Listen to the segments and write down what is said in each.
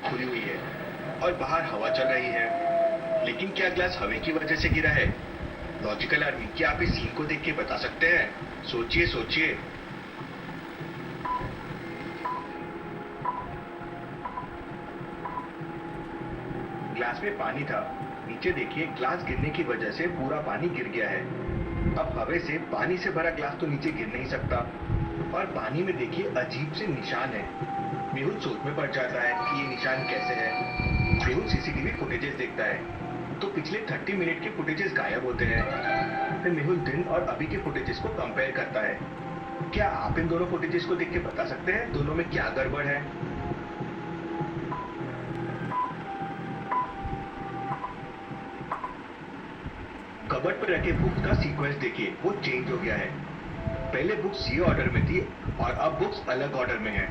खुली हुई है और बाहर हवा चल रही है। लेकिन क्या ग्लास हवा की वजह से गिरा है? लॉजिकल आर्मी, क्या आप इस सीन को देख के बता सकते हैं? सोचिए सोचिए। ग्लास में पानी था। नीचे देखिए, ग्लास गिरने की वजह से पूरा पानी गिर गया है। अब हवा से पानी से भरा ग्लास तो नीचे गिर नहीं सकता। और पानी में देखिए अजीब से निशान है। मेहुल सोच में पड़ जाता है कि ये निशान कैसे है। मेहुल सीसीटीवी फुटेजेस देखता है तो पिछले 30 मिनट के फुटेजेस गायब होते हैं। फिर मेहुल दिन और अभी के फुटेजेस को कंपेयर करता है। क्या आप इन दोनों फुटेजेस को देख के बता सकते हैं दोनों में क्या गड़बड़ है? कबर्ड पर रखे बुक्स का सीक्वेंस देखिए, वो चेंज हो गया है। पहले बुक्स ये ऑर्डर में थी और अब बुक्स अलग ऑर्डर में है।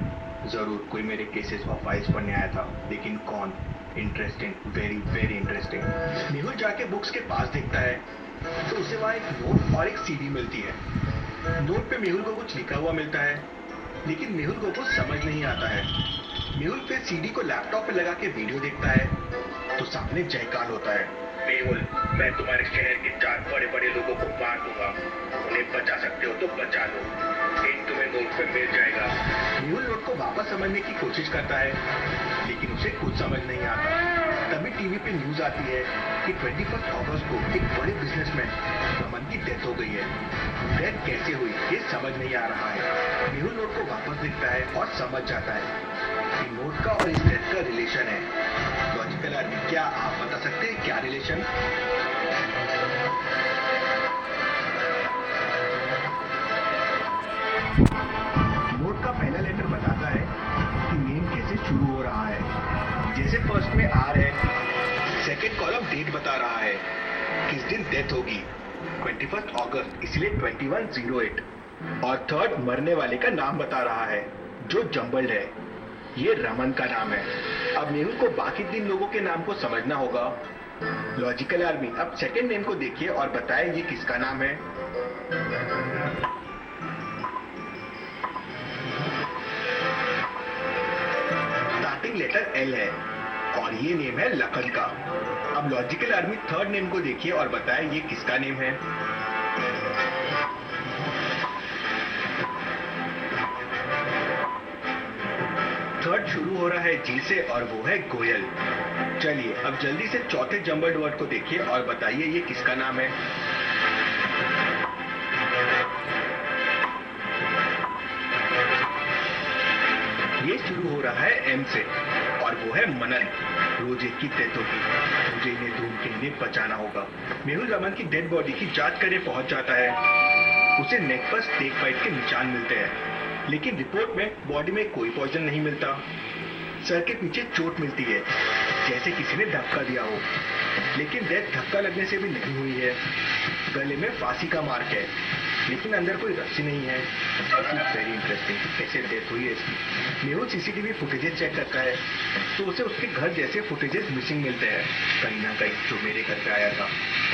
जरूर कोई मेरे केसेस और फाइल्स पढ़ने आया था, लेकिन कौन? Interesting, very very interesting. Mehul जाके बुक्स के पास देखता है तो उसे वहां एक नोट और एक सीडी मिलती है। नोट पे मेहुल को कुछ लिखा हुआ मिलता है, लेकिन मेहुल को कुछ समझ नहीं आता है। मेहुल फिर सीडी को लैपटॉप पे लगा के वीडियो देखता है तो सामने जयकाल होता है। मेहुल, मैं तुम्हारे शहर के 4 बड़े बड़े लोगों को मार दूंगा। उन्हें बचा सकते हो तो बचा लो, एक तुम्हें नोट पे मिल जाएगा। मेहुल नोट को वापस समझने की कोशिश करता है, लेकिन उसे कुछ समझ नहीं आता। तभी टीवी पे न्यूज आती है कि 21 अगस्त को एक बड़े बिजनेसमैन रमन की डेथ हो गई है। डेथ कैसे हुई ये समझ नहीं आ रहा है। मेहुल नोट को वापस देखता है और समझ जाता है कि नोट का और इस डेथ का रिलेशन है। लॉजिकल आर्मी, क्या आप बता सकते हैं क्या रिलेशन? नोट का पहला लेटर बताता है कि नेम कैसे शुरू हो रहा है। जैसे फर्स्ट में आर है, सेकेंड कॉलम डेट बता रहा है किस दिन डेथ होगी, 21 अगस्त, इसलिए 2108। और थर्ड मरने वाले का नाम बता रहा है जो जंबल्ड है, ये रमन का नाम है। अब मेहुल को बाकी 3 लोगों के नाम को समझना होगा। लॉजिकल आर्मी, अब सेकंड नेम को देखिए और बताएं ये किसका नाम है। स्टार्टिंग लेटर एल है और ये नेम है लखन का। अब लॉजिकल आर्मी थर्ड नेम को देखिए और बताएं ये किसका नेम है। थर्ड शुरू हो रहा है जी से और वो है गोयल। चलिए अब जल्दी से चौथे जंबल्ड वर्ड को देखिए और बताइए ये किसका नाम है। ये शुरू हो रहा है एम से और वो है मनन। रोज एक की डेथ होगी, मुझे इन्हें ढूंढ के इन्हें बचाना होगा। मेहुल रमन की डेड बॉडी की जांच करने पहुंच जाता है। उसे नेक पर स्टेक बाइट के निशान मिलते हैं, लेकिन रिपोर्ट में बॉडी में कोई पॉइजन नहीं मिलता। सर के पीछे चोट मिलती है, जैसे किसी ने धक्का दिया हो, लेकिन डेथ धक्का लगने से भी नहीं हुई है। गले में फांसी का मार्क है, लेकिन अंदर कोई रस्सी नहीं है। वेरी इंटरेस्टिंग, कैसे डेथ हुई है इसकी। मेहुल सीसीटीवी फुटेजेस चेक करता है तो उसे उसके घर जैसे फुटेजेस मिसिंग मिलते हैं। कहीं ना कहीं जो मेरे घर पे आया था,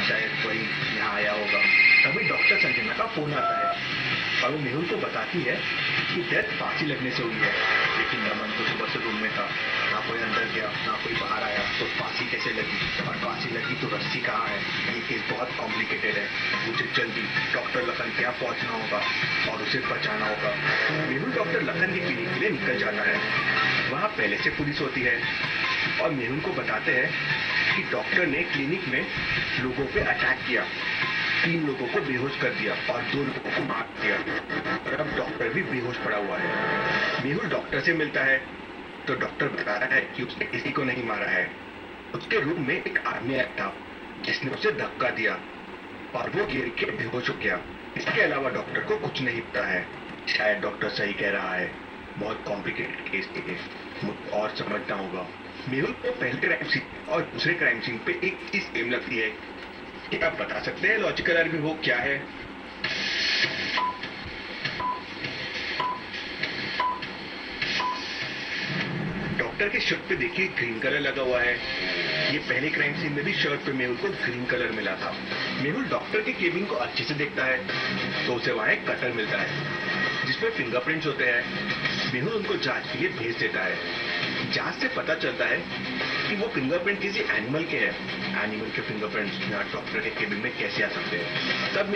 शायद वही यहाँ आया होगा। तभी डॉक्टर संजना का फोन आता है और वो मेहुल को बताती है कि डेथ फांसी लगने से हुई है। लेकिन रमन तो सुबह से रूम में था, ना कोई अंदर गया ना कोई बाहर आया, तो फांसी कैसे लगी? और फांसी लगी तो रस्सी कहाँ है? ये केस बहुत कॉम्प्लिकेटेड है। मुझे जल्दी डॉक्टर लखन के यहाँ पहुंचना होगा और उसे बचाना होगा। मेहुल डॉक्टर लखन के क्लिनिक के लिए निकल जाता है। वहाँ पहले से पुलिस होती है और मेहुल को बताते हैं कि डॉक्टर ने क्लिनिक में लोगों पे अटैक किया, 3 लोगों को बेहोश कर दिया और 2 लोगों को मार दिया और अब डॉक्टर भी बेहोश पड़ा हुआ है। मेहुल डॉक्टर से मिलता है तो डॉक्टर बता रहा है कि उसने किसी को नहीं मारा है। उसके रूम में एक आदमी आया था जिसने उसे धक्का दिया और वो गिर के बेहोश हो गया। इसके अलावा डॉक्टर को कुछ नहीं पता है। शायद डॉक्टर सही कह रहा है, बहुत कॉम्प्लिकेटेड केस है और समझना होगा। मेहुल को पहले क्राइम सीन और दूसरे क्राइम सीन पे एक चीज सेम लगती है। क्या आप बता सकते हैं लॉजिकल आर्मी वो क्या है? डॉक्टर के शर्ट पे देखिए ग्रीन कलर लगा हुआ है। ये पहले क्राइम सीन में भी शर्ट पे मेहुल को ग्रीन कलर मिला था। मेहुल डॉक्टर के केबिन को अच्छे से देखता है तो उसे वहां एक कटर मिलता है जिसमें फिंगरप्रिंट्स होते हैं। मेहुल उनको जांच के लिए भेज देता है। जांच से पता चलता है कि वो फिंगरप्रिंट किसी एनिमल के हैं। एनिमल के फिंगरप्रिंट्स यहाँ डॉक्टर के केबिन में कैसे आ सकते हैं? तब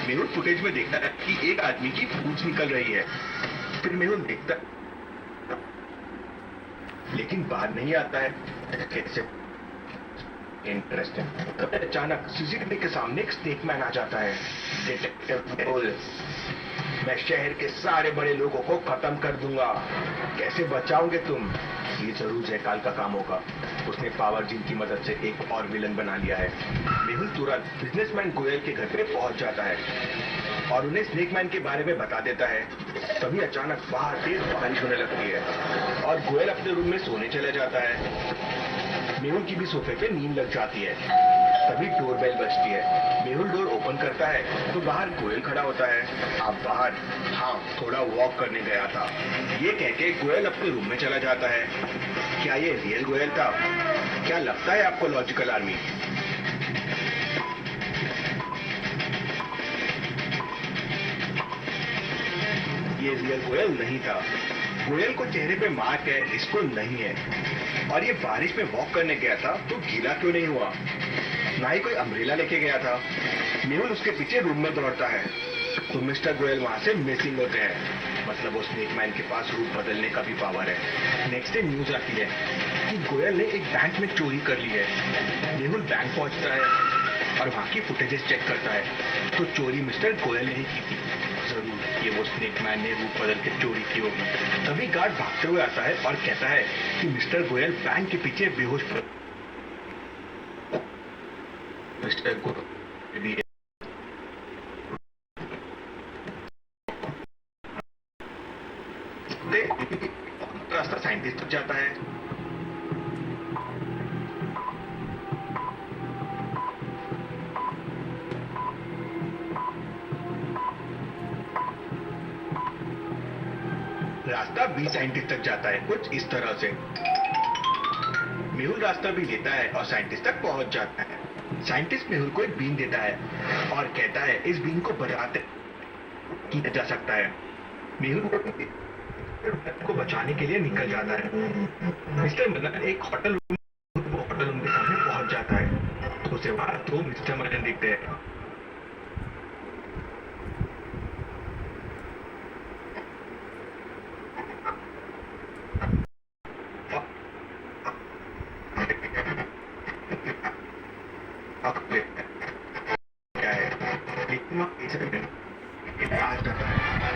मेहुल फुटेज में देखता है कि एक आदमी की पूंछ निकल रही है। फिर मेहुल देखता लेकिन बाहर नहीं आता है। कैसे? इंटरेस्टिंग। तब अचानक सीसीटीवी के सामने एक स्नेकमैन आ जाता है। डिटेक्टिव मेहुल, मैं शहर के सारे बड़े लोगों को खत्म कर दूंगा। कैसे बचाओगे तुम? ये जरूर जयकाल का काम होगा। उसने पावर जिन की मदद से एक और विलन बना लिया है। मेहुल तुरंत बिजनेसमैन गोयल के घर पे पहुंच जाता है और उन्हें स्नेकमैन के बारे में बता देता है। तभी अचानक बाहर तेज बारिश होने लगती है और गोयल अपने रूम में सोने चले जाता है। मेहुल की भी सोफे पे नींद लग जाती है। तभी डोरबेल बजती है। मेहुल डोर ओपन करता है तो बाहर गोयल खड़ा होता है। आप बाहर? हाँ, थोड़ा वॉक करने गया था। ये कह के गोयल अपने रूम में चला जाता है। क्या ये रियल गोयल था? क्या लगता है आपको लॉजिकल आर्मी? ये रियल गोयल नहीं था। गोयल को चेहरे पे मार्क है, इसको नहीं है। और ये बारिश में वॉक करने गया था तो गीला क्यों नहीं हुआ? ना ही कोई अम्ब्रेला लेके गया था। मेहुल उसके पीछे रूम में दौड़ता है तो मिस्टर गोयल वहां से मिसिंग होते हैं। मतलब वो स्नेकमैन के पास रूप बदलने का भी पावर है। नेक्स्ट डे न्यूज आती है कि गोयल ने एक बैंक में चोरी कर ली है। मेहुल बैंक पहुंचता है और वहां की फुटेजेस चेक करता है तो चोरी मिस्टर गोयल ने ही की थी। जरूर ये वो स्नेकमैन ने रूप बदल के चोरी की होगी। तभी गार्ड भागते हुए आता है और कहता है कि मिस्टर गोयल बैंक के पीछे बेहोश पड़ा। मिस्टर गोयल रास्ता साइंटिस्ट तक जाता है। रास्ता भी साइंटिस्ट तक जाता है कुछ इस तरह से। मेहुल रास्ता भी लेता है और साइंटिस्ट तक पहुंच जाता है। साइंटिस्ट मेहुल को एक बीन देता है और कहता है इस बीन को बजाते किया जा सकता है। मेहुल को बचाने के लिए निकल जाता है। मिस्टर मदन एक होटल रूम के सामने पहुंच जाता है तो उसे वहां दो मिस्टर मदन दिखते हैं। क्या है? लेकिन वहां आ जाता है